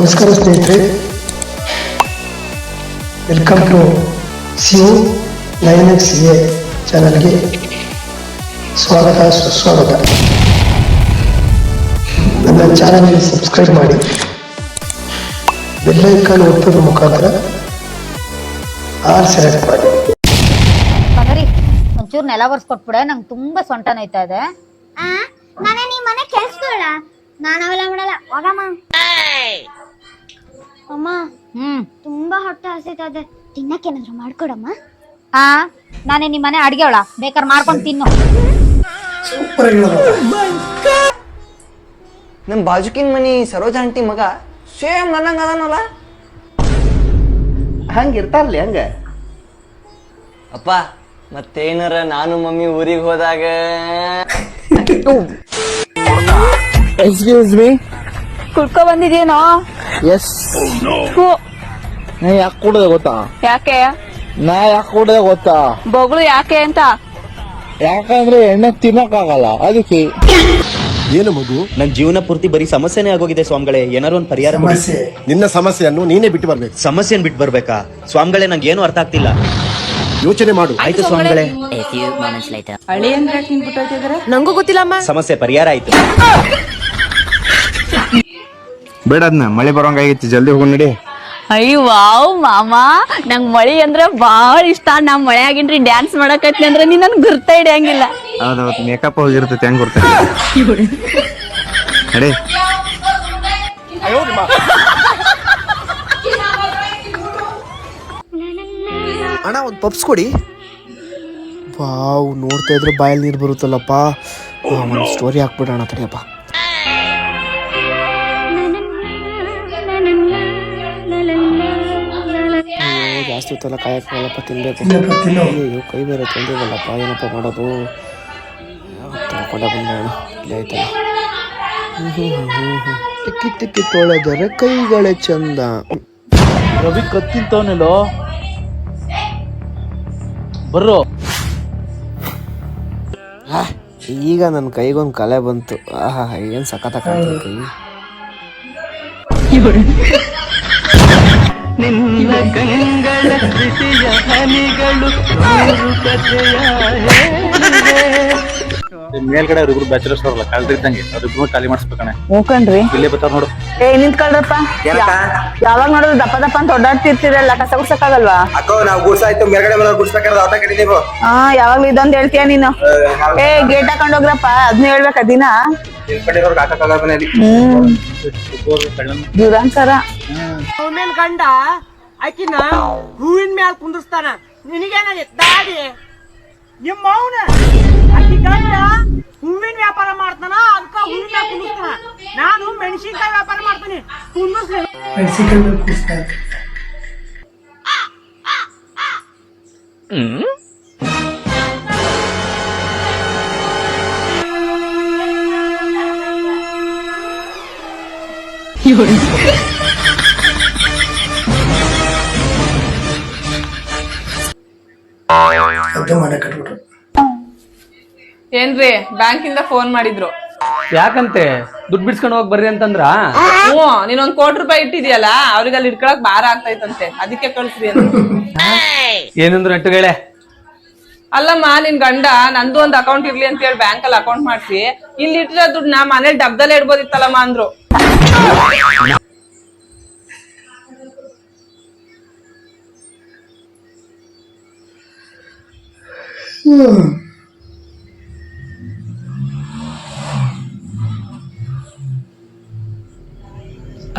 ನಮಸ್ಕಾರ ಸ್ನೇಹಿತರೆ, welcome to ಸಿಒ ಲೈನೆಕ್ಸ್ ಎ ಚಾನಲ್ಗೆ ಸ್ವಾಗತ ಸುಸ್ವಾಗತ. ನನ್ನ ಚಾನಲ್ಗೆ ಸಬ್ಸ್ಕ್ರೈಬ್ ಮಾಡಿ, ಬೆಲ್ ಐಕಾನ್ ಒತ್ತೋದ್ರ ಮುಖಾಂತರ ಆಲ್ ಸೆಲೆಕ್ಟ್ ಮಾಡಿ. ಒಂಚೂರು ನೆಲ ಒರೆಸ್ಕೊಟ್ಬಿಡೆ, ನಂಗೆ ತುಂಬಾ ಸೊಂಟ ನೋಯ್ತಾ ಇದೆ. ನಾನೇ ನಿಮ್ಮ ಮನೆ ಕೆಲ್ಸದೋಳ, ನಾನು ಅವೆಲ್ಲ ಮಾಡಲ್ಲ. ಹೋಗಮ್ಮ. ಅಮ್ಮ ತುಂಬಾ ಹೊಟ್ಟೆ ಹಸಿತಾ ಇದೆ, ತಿನ್ನಕ್ಕೇನಾದ್ರು ಮಾಡ್ಕೊಡಮ್ಮ. ನಾನೇ ನಿಮ್ಮ ಮನೆ ಅಡ್ಗೆವಳ, ಬೇಕಾದ್ರೆ ಮಾಡ್ಕೊಂಡು ತಿನ್ನು. ನಮ್ ಬಾಜುಕಿನ್ ಮನಿ ಸರೋಜ ಆಂಟಿ ಮಗ ಸೇಮ್ ನನ್ನಂಗ ಅದಾನಲ್ಲ. ಹಂಗ ಇರ್ತಾರಲಿ ಹಂಗ. ಅಪ್ಪ ಮತ್ತೇನಾರ ನಾನು ಮಮ್ಮಿ ಊರಿಗೆ ಹೋದಾಗ ಎಕ್ಸ್ಕ್ಯೂಸ್ ಮೀ, ಕುಡ್ಕೊ ಬಂದಿದ್ಯೇನೋ? ಎಸ್. ನಾ ಯಾಕೆ ಕೂಡದೆ ಗೊತ್ತಾ? ಯಾಕೆ ಗೊತ್ತಾ? ಬೊಗಳು ಯಾಕೆ ಅಂತ? ಯಾಕಂದ್ರೆ ಎಣ್ಣೆ ತಿನ್ನಕ್ಕಾಗಲ್ಲ, ಅದಕ್ಕೆ. ಏನು ಮಗು, ನನ್ನ ಜೀವನ ಪೂರ್ತಿ ಬರೀ ಸಮಸ್ಯೆನೇ ಆಗೋಗಿದೆ ಸ್ವಾಮಿಗಳೇ, ಏನಾರು ಒಂದು ಪರಿಹಾರ ಕೊಡಿ. ನಿನ್ನ ಸಮಸ್ಯೆಯನ್ನು ನೀನೇ ಬಿಟ್ಟು ಬರ್ಬೇಕು. ಸಮಸ್ಯೆನ್ ಬಿಟ್ಟು ಬರ್ಬೇಕಾ ಸ್ವಾಮಿಗಳೇ? ನಂಗೆ ಏನು ಅರ್ಥ ಆಗ್ತಿಲ್ಲ. ಯೋಚನೆ ಮಾಡು. ಆಯ್ತು ಸ್ವಾಮಿಗಳೇ. ನಂಗೂ ಗೊತ್ತಿಲ್ಲಮ್ಮ. ಸಮಸ್ಯೆ ಪರಿಹಾರ ಆಯ್ತು. ಬೇಡ, ಅದನ್ನ ಮಳೆ ಬರೋಂಗಾಗಿತ್ತು, ಜಲ್ದಿ ಹೋಗಿ ನಡಿ. ಅಯ್ಯ ವಾವ್ ಮಾಮ, ನಂಗ್ ಮಳಿ ಅಂದ್ರ ಬಾಳ ಇಷ್ಟ. ನಾ ಮಳೆ ಆಗಿನ್ರಿ ಡ್ಯಾನ್ಸ್ ಮಾಡಕತ್ನಿ ಅಂದ್ರ ನೀ ನನ್ ಗುರ್ತ ಹಿಡಿಯಂಗಿಲ್ಲ. ಹೌದೌದು, ಮೇಕಪ್ ಹೋಗಿರ್ತೈತಿ, ಹೆಂಗ್ ಗುರ್ತ ನಡಿ. ಅಣ್ಣ ಒಂದು ಪಪ್ಸ್ ಕೊಡಿ. ವಾವ್, ನೋಡ್ತಾ ಇದ್ರೆ ಬಾಯಲ್ಲಿ ನೀರು ಬರುತ್ತಲ್ಲಪ್ಪ. ಒಂದು ಸ್ಟೋರಿ ಹಾಕ್ಬಿಡೋಣ ತಡಿಯಪ್ಪ. ಜಾಸ್ತಿ ಹೊತ್ತಲ್ಲ ಕಾಯಕ್ಕಲ್ಲಪ್ಪ, ತಿನ್ಬೇಕು. ಅಯ್ಯೋ, ಕೈ ಬೇರೆ ತಂದಿವಲ್ಲಪ್ಪ, ಏನಪ್ಪ ಮಾಡೋದು? ತಗೊಂಡ ಬಂದೋಣ, ಇಲ್ಲಿ ಆಯ್ತಲ್ಲ. ತಿಕ್ಕಿ ತಿಕ್ಕಿ ತೊಳೆದರೆ ಕೈಗಳೇ ಚಂದ. ರವಿ ಕತ್ತಿಂತವನಲ್ಲೋ, ಬರ್ರೋ. ಈಗ ನನ್ನ ಕೈಗೊಂದು ಕಲೆ ಬಂತು. ಆಹಾ, ಏನು ಸಖತ್ ಕೈ. ನಿನ್ನ ಗಂಗಳ ಪ್ರೀತಿಯ ಹನಿಗಳು ಮೇಲ್ಗಡೆ ಅವ್ರಿಬ್ರು ಬ್ಯಾಚುಲರ್ಸ್ ಅವರಲ್ಲ, ಕಳ್ದಿದ್ದಂಗೆ ಅವ್ರಿಬ್ರು ಖಾಲಿ ಮಾಡಿಸ್ಬೇಕಣೆ. ಹೋಗ್ಕಣ್ರಿ, ಇಲ್ಲೇ ಬರ್ತಾರ ನೋಡು. ನಿಂತ್ಕೊಳ್ರಪ್ಪ. ಯಾವಾಗ ನೋಡಿದ್ರು ದಪ್ಪ ದಪ್ಪ ಅಂತ ಓಡಾಡ್ತಿರ್ತಿರಲ್ಲ, ಕಸ ಗುಡ್ಸಕ್ಕಾಗಲ್ವಾ? ಅಕ್ಕ ನಾವು ಗುಡ್ಸಾಯ್ತು, ಮೇಲ್ಗಡೆ ಮೇಲೆ ಗುಡ್ಸ್ಬೇಕಾದ್ರೆ ಆಟ ಕಡಿದೀವಿ. ಯಾವಾಗ್ಲೂ ಇದೊಂದ್ ಹೇಳ್ತೀಯ ನೀನು. ಗೇಟ್ ಹಾಕೊಂಡೋಗ್ರಪ್ಪ, ಅದ್ನ ಹೇಳ್ಬೇಕ ದಿನ. ದುರಂಕಾರ. ಅವನೇನ್ ಗಂಡ ಆಕಿನ ಹೂವಿನ ಮ್ಯಾಲ ಕುಂದಿಸ್ತಾನ. ನಿನಗೇನಾಗೈತೆ ದಾಡಿ? ನಿಮ್ಮ ಅವನ ಆಕಿ ಗಂಡ ಹೂವಿನ ವ್ಯಾಪಾರ ಮಾಡ್ತಾನ, ಅದಕ್ಕ ಹೂವಿನ ಮ್ಯಾಲ ಕುಂದಿಸ್ತಾನ. ನಾನು ಮೆಣಸಿನ್ಕಾಯಿ ವ್ಯಾಪಾರ ಮಾಡ್ತೀನಿ, ಕುಂದಿಸ್ಲಿ. ಮನೆ ಕಟ್ಬಿಟ್ರು. ಏನ್ರಿ, ಬ್ಯಾಂಕಿಂದ ಫೋನ್ ಮಾಡಿದ್ರು. ಯಾಕಂತೆ? ದುಡ್ಡು ಬಿಡ್ಸ್ಕೊಂಡು ಹೋಗಿ ಬರ್ರಿ ಅಂತಂದ್ರ? ನೀನೊಂದ್ ₹1 ಇಟ್ಟಿದ್ಯಲ್ಲ, ಅವ್ರಿಗೆ ಅಲ್ಲಿ ಇಟ್ಕೊಳಕ್ ಭಾರ ಆಗ್ತೈತಂತೆ, ಅದಕ್ಕೆ ಕಳ್ಸ್ರಿ ಅಂತ. ಏನಂದ್ರು ನೆಟ್ಟುಗಳೇ? ಅಲ್ಲಮ್ಮ, ನಿನ್ ಗಂಡ ನಂದು ಒಂದ್ ಅಕೌಂಟ್ ಇರ್ಲಿ ಅಂತ ಹೇಳಿ ಬ್ಯಾಂಕ್ ಅಲ್ಲಿ ಅಕೌಂಟ್ ಮಾಡ್ಸಿ, ಇಲ್ಲಿ ಇಟ್ಟಿರೋ ದುಡ್ಡನ್ನ ಮನೇಲಿ ಡಬ್ದಲ್ಲೇ ಇಡ್ಬೋದಿತ್ತಲ್ಲಮ್ಮ ಅಂದ್ರು.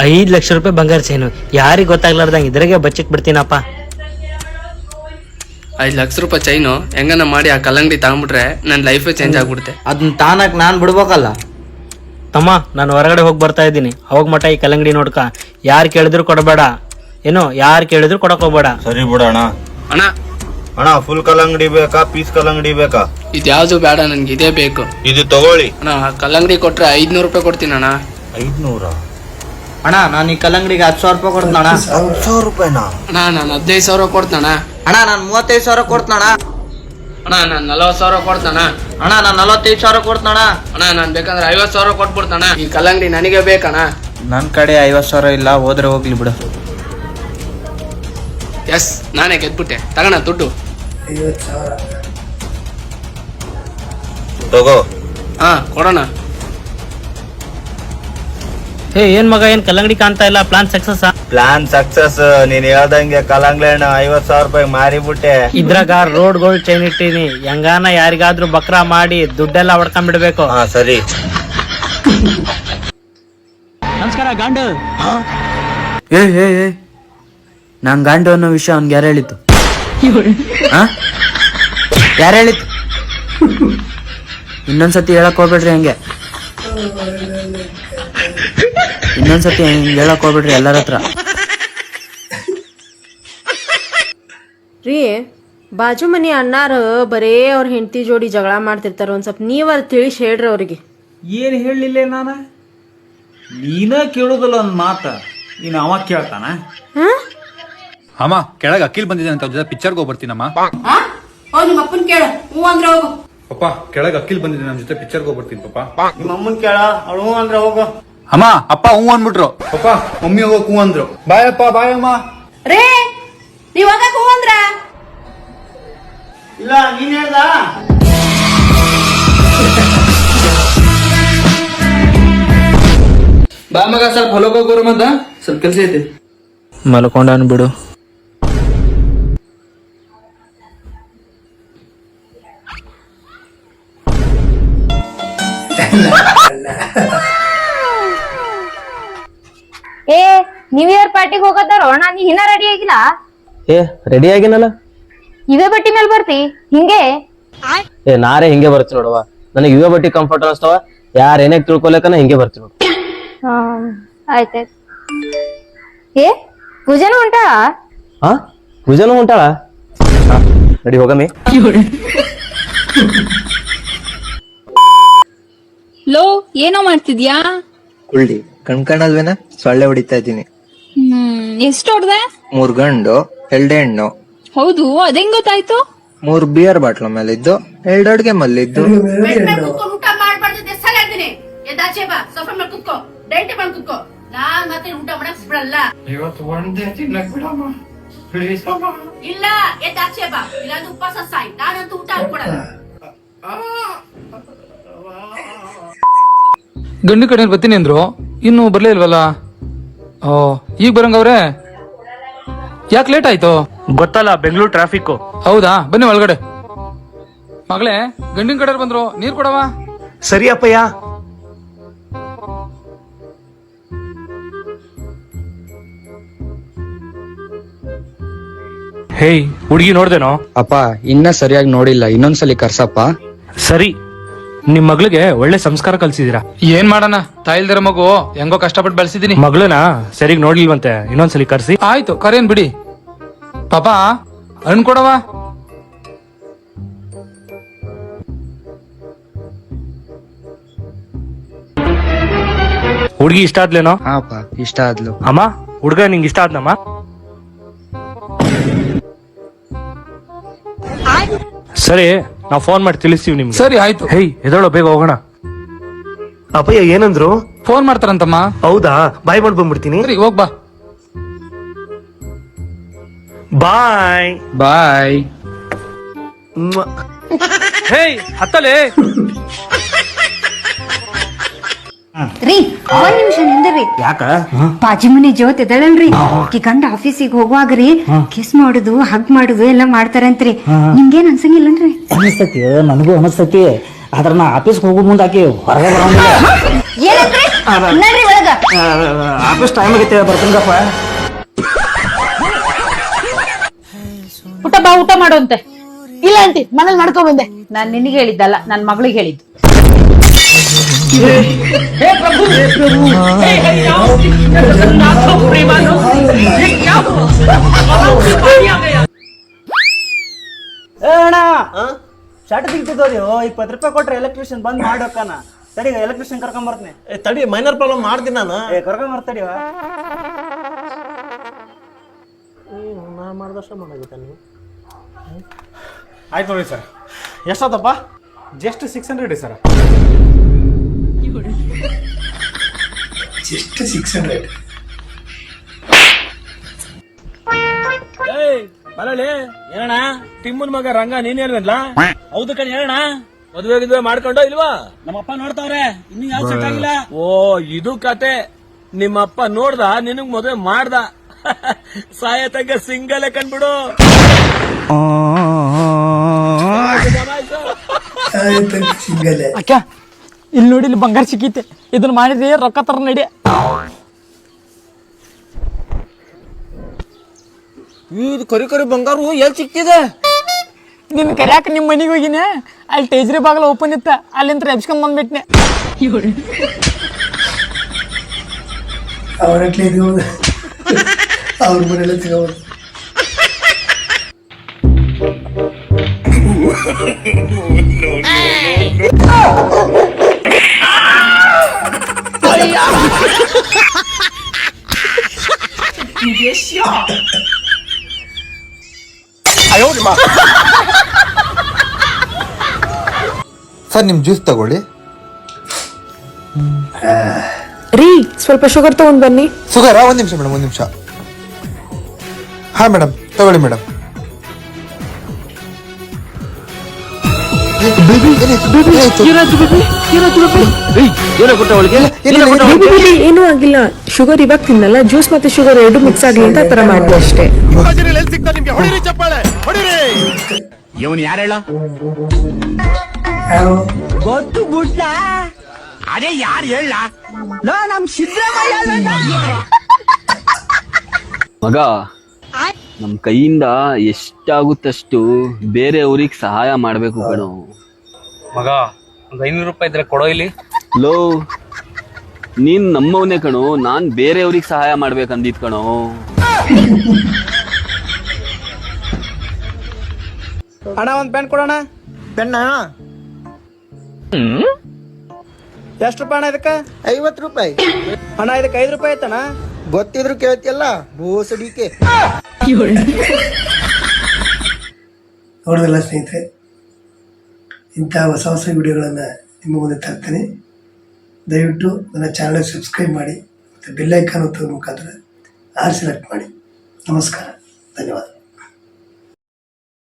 ₹5,00,000 ಬಂಗಾರ ಚೈನು ಯಾರಿಗ ಗೊತ್ತಾಗ್ಲಾರ್ದಂಗ ಇದ್ರಾಗೆ ಬಚ್ಚಿಟ್ ಬಿಡ್ತೀನಪ್ಪ. ₹5,00,000 ಚೈನು ಹೆಂಗನ ಮಾಡಿ ಆ ಕಲ್ಲಂಗಡಿ ತಗೊಂಡ್ಬಿಟ್ರೆ ನನ್ನ ಲೈಫೇ ಚೇಂಜ್ ಆಗ್ಬಿಡುತ್ತೆ. ಅದನ್ನ ತಾನಾಕ್ ನಾನ್ ಬಿಡ್ಬೇಕಲ್ಲ. ತಮ್ಮ, ನಾನು ಹೊರಗಡೆ ಹೋಗಿ ಬರ್ತಾ ಇದ್ದೀನಿ. ಅವಾಗ ಮಟ ಈ ಕಲ್ಲಂಗಡಿ ನೋಡ್ಕ. ಯಾರು ಕೇಳಿದ್ರು ಕೊಡಬೇಡ, ಏನೋ ಯಾರು ಕೇಳಿದ್ರು ಕೊಡಕ್ ಹೋಗ್ಬೇಡ. ಸರಿ ಬಿಡೋಣ. ಅಣ್ಣ ಅಣ್ಣ, ಫುಲ್ ಕಲ್ಲಂಗಡಿ ಬೇಕಾ, ಪೀಸ್ ಕಲ್ಲಂಗಡಿ ಬೇಕಾ? ಇದ್ಯಾವ್ದು ಬೇಡ, ನನ್ಗೆ ಇದೇ ಬೇಕು. ಇದು ತಗೊಳ್ಳಿ ಅಣ್ಣ. ಕಲ್ಲಂಗಡಿ ಕೊಟ್ರೆ ₹500 ಕೊಡ್ತೀನಿ ಅಣ್ಣ. 500? ಅಣ್ಣ, ನಾನು ಈ ಕಲ್ಲಂಗಡಿಗೆ ₹10,000 ಕೊಡ್ತೀನಿ ಅಣ್ಣ. ₹10,000? ಅಣ್ಣ, ನಾನು 15,000 ಕೊಡ್ತಾನ. ಅಣ್ಣ, ನಾನು 35,000 ಕೊಡ್ತಾನ. ಅಣ್ಣ, ನಾನು 40,000 ಕೊಡ್ತಾನ. ಅಣ್ಣ, ನಾನು 45,000 ಕೊಡ್ತಾನ. ಅಣ್ಣ, ನಾನು ಬೇಕಂದ್ರೆ 50,000 ಕೊಟ್ಬಿಡ್ತಾನ. ಈ ಕಲ್ಲಂಗಡಿ ನನಗೆ ಬೇಕಣ್ಣ. ನನ್ನ ಕಡೆ 50,000 ಇಲ್ಲ, ಹೋದ್ರೆ ಹೋಗ್ಲಿ ಬಿಡು. ಎಸ್, ನಾನೇ ಗೆದ್ಬಿಟ್ಟೆ. ತಗೋಣ ದುಡ್ಡು. 50,000 ತಗೋ. ಹಾ, ಕೊಡೋಣ. ಏ ಏನ್ ಮಗ, ಏನ್ ಕಲ್ಲಂಗಡಿ ಕಾಣ್ತಾ ಇಲ್ಲ? Plan success? Plan success. ನೀನ್ ಹೇಳ್ದಂಗೆ ಕಲ್ಲಂಗಡಿ ಹಣ್ಣು 50,000 ರೂಪಾಯಿ ಮಾರಿಬಿಟ್ಟೆ. ಇದ್ರಾಗ ರೋಡ್ ಗೋಲ್ಡ್ ಚೈನ್ ಇಟ್ಟೀನಿ, ಹೆಂಗಾನ ಯಾರಿಗಾದ್ರೂ ಬಕ್ರಾ ಮಾಡಿ ದುಡ್ಡೆಲ್ಲ ಹೊಡ್ಕೊಂಡ್ಬಿಡ್ಬೇಕು. ಹಾ ಸರಿ. ನಮಸ್ಕಾರ ಗಾಂಡು. ಏ ನಾನ್ ಗಾಂಡು ಅನ್ನೋ ವಿಷಯ ಅವ್ನ್ಗೆ ಯಾರು ಹೇಳಿದ್ದು? ಯಾರು ಹೇಳಿದ್ದು? ಇನ್ನೊಂದ್ಸತಿ ಹೇಳಕ್ ಹೋಗ್ಬೇಡ್ರಿ ಹಂಗೆ. ಇನ್ನೊಂದ್ಸತಿ ಹಿಂಗೆ ಹೇಳಕ್ ಹೋಗ್ಬೇಡ್ರಿ ಎಲ್ಲರ ಹತ್ರ. ರೀ, ಬಾಜು ಮನಿ ಅಣ್ಣಾರು ಬರೇ ಅವ್ರ ಹೆಂಡತಿ ಜೋಡಿ ಜಗಳ ಮಾಡ್ತಿರ್ತಾರ. ಒಂದ್ ಸ್ವಲ್ಪ ನೀವರ ತಿಳಿಸಿ ಹೇಳ್ರಿ ಅವ್ರಿಗೆ. ಏನ್ ಹೇಳಲಿಲ್ಲ ನಾನ? ನೀನ ಕೇಳೋದಲ್ಲ ಒಂದ್ ಮಾತ, ಇನ್ನು ಅವ ಕೇಳ್ತಾನ? ಅಮ್ಮ ಕೆಳಗೆ ಅಖಿಲ್ ಬಂದಿದ್ದಾನೆ ಅಂತ, ಅವ್ರ ಜೊತೆ ಪಿಕ್ಚರ್ಗೆ ಹೋಗ್ಬರ್ತೀನಮ್ಮ. ನಿಮ್ಮ ಅಪ್ಪನ್ ಕೇಳ, ಹ್ಞೂ ಅಂದ್ರೆ ಹೋಗು. ಪಪ್ಪ ಕೆಳಗೆ ಅಖಿಲ್ ಬಂದಿದ್ದಾನೆ, ನಮ್ಮ ಜೊತೆ ಪಿಕ್ಚರ್ಗೆ ಹೋಗ್ಬರ್ತೀನಿ ಪಪ್ಪ. ನಿಮ್ಮ ಅಮ್ಮನ್ ಕೇಳ, ಅವಳು ಹ್ಞೂ ಅಂದ್ರೆ ಹೋಗು. ಅಮ್ಮ ಅಪ್ಪ ಹ್ಞೂ ಅಂದ್ಬಿಟ್ರು. ಪಪ್ಪ ಮಮ್ಮಿ ಹೋಗಕ್ ಹ್ಞೂ ಅಂದ್ರು. ಬಾಯ್ ಅಪ್ಪ, ಬಾಯ್ ಅಮ್ಮ. ರೇ, ನೀವ್ ಹೋಗಕ್ ಹ್ಞೂ ಅಂದ್ರ? ಇಲ್ಲ, ನೀನ್ ಹೇಳ್ದ? ಬಾ ಮಗ, ಸ್ವಲ್ಪ ಹೊಲಕ್ಕೆ ಹೋಗೋರು ಮತ್ತ ಸ್ವಲ್ಪ ಕೆಲಸ ಐತಿ. ಮಲ್ಕೊಂಡನ್ ಬಿಡು. ಏ ನ್ಯೂ ಇಯರ್ ಪಾರ್ಟಿಗೆ ಹೋಗತ್ತಾರೋ ಅಣ್ಣ, ನೀ ಇನ್ನ ರೆಡಿ ಆಗಿಲ್ಲ? ಏ ರೆಡಿ ಆಗಿನಲ್ಲ. ಇವೇ ಬಟ್ಟಿ ಮೇಲೆ ಬರ್ತಿ ಹಿಂಗೆ? ಏ ನಾರೇ ಹಿಂಗೆ ಬರ್ತೀನಿ ನೋಡವ. ನನಗೆ ಇವೇ ಬಟ್ಟಿ ಕಂಫರ್ಟ್ ಅನಿಸ್ತಾವ. ಯಾರ ಏನೇ ತಿಳ್ಕೊಳಕನ ಹಿಂಗೆ ಬರ್ತೀನಿ ನೋಡು. ಆಯ್ತಾಯ್ತು. ಏ ಪೂಜೆನೂ ಉಂಟಾ? ಹಾ, ಪೂಜೆನೂ ಉಂಟಾಳ. ನಡಿ ಹೋಗಮ್ಮಿ. ಲೋ, ಏನೋ ಮಾಡ್ತಿದ್ಯಾ? ಉಳ್ಳಿ ಕಣ್ಕಣಲ್ವೇನ? ಸೊಳ್ಳೆ ಹೊಡಿತಾ ಇದ್ದೀನಿ. ಎಷ್ಟು ಹೊಡ್ದೆ? 3 ಗಂಡು 2 ಹೆಣ್ಣು. ಹೌದು, ಅದೇಂಗ್ ಗೊತ್ತಾಯ್ತು? 3 ಬಿಯರ್ ಬಾಟ್ಲ ಮೇಲಿದ್ದು, 2 ಅಡ್ಗೆ ಮಲ್ಲಿದ್ದು. ಊಟ ಮಾಡ್ಬಾರ್ದು ಸಲಾಗ್ತೀನಿ. ಎದಾಚೆ ಬಾ, ಸಫರ್ ಮಾಡಿ ಕುತ್ಕೋ, ಡೈಟ್ ಮಾಡಿ ಕುತ್ಕೋ. ನಾನ್ ಮತ್ತೆ ಊಟ ಮಾಡಕ್ ಬಿಡಲ್ಲ. ಇವತ್ತು ಒಂದೇ ತಿನ್ನಕ್ ಬಿಡಮ್ಮ, ಪ್ಲೀಸ್ ಅಮ್ಮ. ಇಲ್ಲ, ಎದಾಚೆ ಬಾ, ಇಲ್ಲ ಉಪವಾಸ ಸಾಯಿ. ನಾನಂತೂ ಊಟ ಹಾಕೊಡಲ್ಲ. ಗಂಡು ಕಡೆ ಬರ್ತೀನಿ ಅಂದ್ರು, ಇನ್ನು ಬರ್ಲೇ ಇಲ್ವಲ್ಲ? ಓ, ಈಗ ಬರಂಗವ್ರೆ? ಯಾಕೆ ಲೇಟ್ ಆಯ್ತು? ಗೊತ್ತಲ್ಲ, ಬೆಂಗಳೂರು ಟ್ರಾಫಿಕ್. ಹೌದಾ, ಬನ್ನಿ ಒಳಗಡೆ. ಮಗಳೇ, ಗಂಡಿನ ಕಡೆ ಬಂದ್ರು, ನೀರ್ ಕೊಡವ. ಸರಿ ಅಪ್ಪಯ್ಯ. ಹೇಯ್, ಹುಡುಗಿ ನೋಡ್ದೇನೋ? ಅಪ್ಪ ಇನ್ನ ಸರಿಯಾಗಿ ನೋಡಿಲ್ಲ, ಇನ್ನೊಂದ್ಸಲಿ ಕರ್ಸಪ್ಪ. ಸರಿ, ನಿಮ್ ಮಗಳಿಗೆ ಒಳ್ಳೆ ಸಂಸ್ಕಾರ ಕಲ್ಸಿದೀರಾ. ಏನ್ ಮಾಡೋಣ, ತಾಯಿಲ್ದಿರ ಮಗು ಹೆಂಗೋ ಕಷ್ಟಪಟ್ಟು ಬೆಳೆಸಿದೀನಿ. ಮಗಳನ್ನ ಸರಿಗ್ ನೋಡ್ಲಿಲ್ವಂತೆ, ಇನ್ನೊಂದ್ಸಲಿ ಕರ್ಸಿ. ಆಯ್ತು, ಕರೇನ್ ಬಿಡಿ. ಪಾಪ ಹಣ್ಣು ಕೊಡವ. ಹುಡುಗಿ ಇಷ್ಟ ಆದ್ಲೇನೋ? ಹಾಪ ಇಷ್ಟ ಆದ್ಲು. ಅಮ್ಮ, ಹುಡ್ಗ ನಿಂಗೆ ಇಷ್ಟ ಆದ್ನಮ್ಮ? ಸರಿ, ನಾವ್ ಫೋನ್ ಮಾಡಿ ತಿಳಿಸ್ತೀವಿ ನಿಮ್ಗೆ. ಸರಿ ಆಯ್ತು. ಹೇಯ್, ಎದಳೋ, ಬೇಗ ಹೋಗೋಣ. ಅಪ್ಪಯ್ಯ ಏನಂದ್ರು? ಫೋನ್ ಮಾಡ್ತಾರಂತಮ್ಮ. ಹೌದಾ, ಬಾಯ್ ಮಾಡಿ ಬಂದ್ಬಿಡ್ತೀನಿ. ಸರಿ, ಹೋಗ್ಬಾ. ಬಾಯ್ ಬಾಯ್. ಹೇಯ್, ಹತ್ತಲೇ. ರೀ, ಒಂದ್ ನಿಮಿಷ ನಿಂದ್ರಿ. ಯಾಕ? ಬಾಜಿ ಮನಿ ಜ್ಯೋತ್ ಇದ್ದಾಳಲ್ರಿ, ಆಕಿ ಗಂಡ ಆಫೀಸಿಗೆ ಹೋಗುವಾಗ್ರಿ ಕಿಸ್ ಮಾಡುದು ಹಗ್ ಮಾಡುದು ಎಲ್ಲ ಮಾಡ್ತಾರಂತ್ರಿ. ನಿಮ್ಗೇನ್ ಅನ್ಸಂಗಿಲ್ಲನ್ರಿ? ಅನಿಸ್ತತಿ, ನನಗೂ ಅನಿಸ್ತತಿ. ಆದ್ರ ನಾ ಆಫೀಸ್ಗೆ ಹೋಗೋ ಮುಂದೆ ಆಕಿ ಹೊರಗೆ ಬರೋಂಗಿಲ್ಲ. ಏನಂದ್ರಿ? ನಡ್ರಿ ಒಳಗ. ಆಫೀಸ್ ಟೈಮ್ ಆಗೈತೆ, ಬರ್ತೀನಪ್ಪ. ಊಟ ಬಾ, ಊಟ ಮಾಡುವಂತೆ. ಇಲ್ಲ ಅಂತಿ, ಮನೇಲಿ ಮಾಡ್ಕೊ ಬಂದೆ. ನಾನ್ ನಿನಗೆ ಹೇಳಿದ್ದಲ್ಲ, ನನ್ ಮಗಳಿಗೆ ಹೇಳಿದ್ದು. ಅಣ್ಣ, ಶರ್ಟ್ ತೆಗಿತಿದ್ದೋರಿ, 20 ರೂಪಾಯಿ ಕೊಟ್ರೆ ಎಲೆಕ್ಟ್ರಿಷಿಯನ್ ಬಂದ್ ಮಾಡೋಕನ. ತಡಿ, ಎಲೆಕ್ಟ್ರಿಷಿಯನ್ ಕರ್ಕೊಂಡ್ ಬರ್ತೀನಿ. ತಡಿ, ಮೈನರ್ ಪ್ರಾಬ್ಲಮ್ ಮಾಡ್ತೀನಿ ನಾನು. ಕರ್ಕೊಂಡ್ ಬರ್ತಡಿವ. ನಾ ಮಾಡ್ದಷ್ಟ ಮಾಡಾಗುತ್ತೆ ನೀವು. ಆಯ್ತು ನೋಡಿ ಸರ್. ಎಷ್ಟಾದಪ್ಪ? Just 600 sir. ಜಸ್ಟ್ 600. ಮರಳಿ ಹೇಳಣ ತಿಮ್ಮನ್ ಮಗ ರಂಗ ನೀನ್ ಹೇಳ್ವಲ್ಲ? ಹೌದು ಕಣ್ ಹೇಳಣ. ಮದ್ವೆ ಮಾಡ್ಕೊಂಡೋ ಇಲ್ವಾ? ನಮ್ಮಪ್ಪ ನೋಡ್ತಾವ್ರೆ, ಇನ್ನು ಯಾವ ಸೆಟ್ ಆಗಿಲ್ಲ. ಓ ಇದು ಕತೆ. ನಿಮ್ಮಪ್ಪ ನೋಡ್ದ, ನಿನಗ್ ಮದ್ವೆ ಮಾಡ್ದ. ಸಾಯತಂಗ ಸಿಂಗಲ್ ಕಂಡ್ಬಿಡು. ಸಿಂಗಲ್ ಅಕ್ಕ ಇಲ್ಲಿ ನೋಡಿ, ಇಲ್ಲಿ ಬಂಗಾರ ಸಿಕ್ಕೈತೆ. ಇದನ್ನ ಮಾಡಿದ್ರೆ ರೊಕ್ಕ ತರ ನಡಿ. ಇದು ಕರಿ ಕರಿ ಬಂಗಾರ ಎಲ್ಲಿ ಸಿಕ್ತಿದೆ? ನಿನ್ ಕರ್ಯಾಕ ನಿಮ್ ಮನಿಗೆ ಹೋಗಿನೆ, ಅಲ್ಲಿ ಟೇಜ್ರಿ ಬಾಗಲ ಓಪನ್ ಇತ್ತ, ಅಲ್ಲಿಂದ ಎಬ್ಸ್ಕೊಂಡ್ ಬಂದ್ಬಿಟ್ನೆ. ಅವರಟ್ಲೆ ಅವ್ರ ಮನೆಯಲ್ಲ ಸಿಗೋದು. ಸರ್ ನಿಮ್ ಜ್ಯೂಸ್ ತಗೊಳ್ಳಿ. ರೀ ಸ್ವಲ್ಪ ಶುಗರ್ ತಗೊಂಡ್ ಬನ್ನಿ. ಶುಗರ್? ಒಂದ್ ನಿಮಿಷ ಮೇಡಮ್, ಒಂದ್ ನಿಮಿಷ. ಹಾ ಮೇಡಮ್ ತಗೊಳ್ಳಿ ಮೇಡಮ್. ಏನೂ ಆಗಿಲ್ಲ, ಶುಗರ್ ಇವಾಗ ತಿನ್ನಲ್ಲ, ಜ್ಯೂಸ್ ಮತ್ತೆ ಶುಗರ್ ಎರಡು ಮಿಕ್ಸ್ ಆಗ್ಲಿ ಅಂತ ತರ ಮಾಡಿದೆ ಅಷ್ಟೇ. ಇವನ್ ಯಾರ ಹೇಳ? ಗೊತ್ತು ಬಿಟ್ಟ. ಅದೇ ಯಾರು ಹೇಳ? ನಮ್ ಸಿದ್ದರಾಮಯ್ಯ ಮಗ. ನಮ್ ಕೈಯಿಂದ ಎಷ್ಟಾಗುತ್ತಷ್ಟು ಬೇರೆಯವ್ರಿಗೆ ಸಹಾಯ ಮಾಡ್ಬೇಕು ಕಣೋ ಮಗ. ಒಂದ್ 500 ರೂಪಾಯಿ ಇದ್ರೆ ಕೊಡೋ ಇಲ್ಲಿ. ಲೋ, ನೀನ್ ನಮ್ಮವನೇ ಕಣೋ, ನಾನ್ ಬೇರೆಯವ್ರಿಗೆ ಸಹಾಯ ಮಾಡ್ಬೇಕಂದಿದ್ ಕಣೋ. ಅಣ್ಣ ಒಂದ್ ಪೆನ್ ಕೊಡೋಣ. ಪೆನ್ನ ಎಷ್ಟು ರೂಪಾಯಿ ಅಣ್ಣ ಇದಕ್ಕ? 50 ರೂಪಾಯಿ ಅಣ್ಣ. ಇದಕ್ಕೆ 5 ರೂಪಾಯಿ ಆಯ್ತಣ್ಣ. ಗೊತ್ತಿದ್ರು ಕೇಳ್ತಿಯಲ್ಲ ಬೋಸಡಿಕೆ. ನೋಡಿದ್ರಲ್ಲ ಸ್ನೇಹಿತರೆ, ಇಂಥ ಹೊಸ ಹೊಸ ವಿಡಿಯೋಗಳನ್ನು ನಿಮ್ಮ ಮುಂದೆ ತರ್ತೀನಿ. ದಯವಿಟ್ಟು ನನ್ನ ಚಾನಲ್ಗೆ ಸಬ್ಸ್ಕ್ರೈಬ್ ಮಾಡಿ ಮತ್ತು ಬೆಲ್ ಐಕಾನ್ ಒತ್ತೋದ್ರ ಮುಖಾಂತರ ಆಲ್ ಸೆಲೆಕ್ಟ್ ಮಾಡಿ. ನಮಸ್ಕಾರ, ಧನ್ಯವಾದ.